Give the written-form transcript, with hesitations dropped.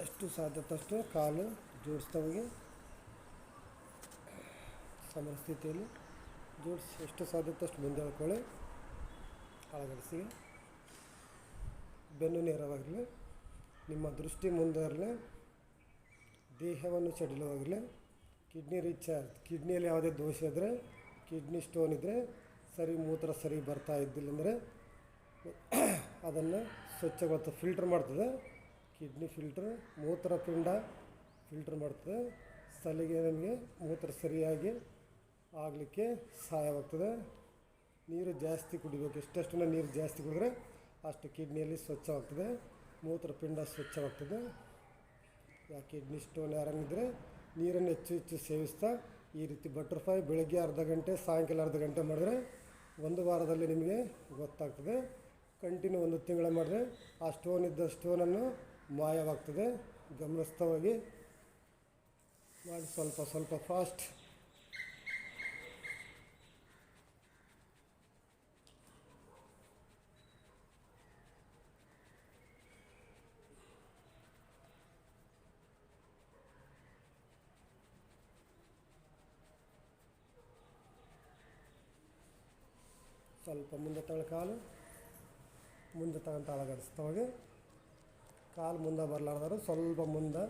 ಎಷ್ಟು ಸಾಧ್ಯದಷ್ಟು ಕಾಲು ಜೋಡಿಸ್ತಾ ಹೋಗಿ ಸಮಸ್ಥಿತಿಯಲ್ಲಿ ಜೋಡಿಸಿ ಎಷ್ಟು ಸಾಧ್ಯದಷ್ಟು ಮುಂದೆ ಎಳ್ಕೊಳ್ಳಿ. ಅಳಗಡಿಸಿ ಬೆನ್ನು ನೇರವಾಗಿರಲಿ, ನಿಮ್ಮ ದೃಷ್ಟಿ ಮುಂದೆ ಇರಲಿ, ದೇಹವನ್ನು ಸಡಿಲವಾಗಿರಲಿ. ಕಿಡ್ನಿಯಲ್ಲಿ ಯಾವುದೇ ದೋಷ ಇದ್ದರೆ, ಕಿಡ್ನಿ ಸ್ಟೋನ್ ಇದ್ದರೆ, ಸರಿ ಮೂತ್ರ ಸರಿ ಬರ್ತಾ ಇದ್ದಿಲ್ಲ ಅಂದರೆ ಅದನ್ನು ಸ್ವಚ್ಛಗೊಳಿತ ಫಿಲ್ಟ್ರ್ ಮಾಡ್ತದೆ. ಕಿಡ್ನಿ ಫಿಲ್ಟ್ರ್, ಮೂತ್ರಪಿಂಡ ಫಿಲ್ಟ್ರ್ ಮಾಡ್ತದೆ. ಸಲಿಗೆ ನಮಗೆ ಮೂತ್ರ ಸರಿಯಾಗಿ ಆಗಲಿಕ್ಕೆ ಸಹಾಯವಾಗ್ತದೆ. ನೀರು ಜಾಸ್ತಿ ಕುಡಿಬೇಕು. ಎಷ್ಟೆಷ್ಟು ನೀರು ಜಾಸ್ತಿ ಕುಡಿದ್ರೆ ಅಷ್ಟು ಕಿಡ್ನಿಯಲ್ಲಿ ಸ್ವಚ್ಛವಾಗ್ತದೆ, ಮೂತ್ರಪಿಂಡ ಸ್ವಚ್ಛವಾಗ್ತದೆ. ಕಿಡ್ನಿ ಸ್ಟೋನ್ ಯಾರಂಗಿದ್ರೆ ನೀರನ್ನು ಹೆಚ್ಚು ಸೇವಿಸ್ತಾ ಈ ರೀತಿ ಬಟರ್ಫ್ಲೈ ಬೆಳಗ್ಗೆ ಅರ್ಧ ಗಂಟೆ, ಸಾಯಂಕಾಲ ಅರ್ಧ ಗಂಟೆ ಮಾಡಿದ್ರೆ 1 ವಾರದಲ್ಲಿ ನಿಮಗೆ ಗೊತ್ತಾಗ್ತದೆ. ಕಂಟಿನ್ಯೂ 1 ತಿಂಗಳ ಮಾಡಿದ್ರೆ ಆ ಸ್ಟೋನನ್ನು ಮಾಯವಾಗ್ತದೆ. ಗಮನಿಸ್ತಾ ಹೋಗಿ ಮಾಡಿ, ಸ್ವಲ್ಪ ಫಾಸ್ಟ್. ಸ್ವಲ್ಪ ಮುಂದೆ ಕಾಲು ಮುಂದೆ ತಗೊಂತ ಅಳಗಡಿಸ್ತಾ ಹೋಗಿ. ಕಾಲು ಮುಂದೆ ಬರಲಾರ್ದಾರು ಸ್ವಲ್ಪ ಮುಂದೆ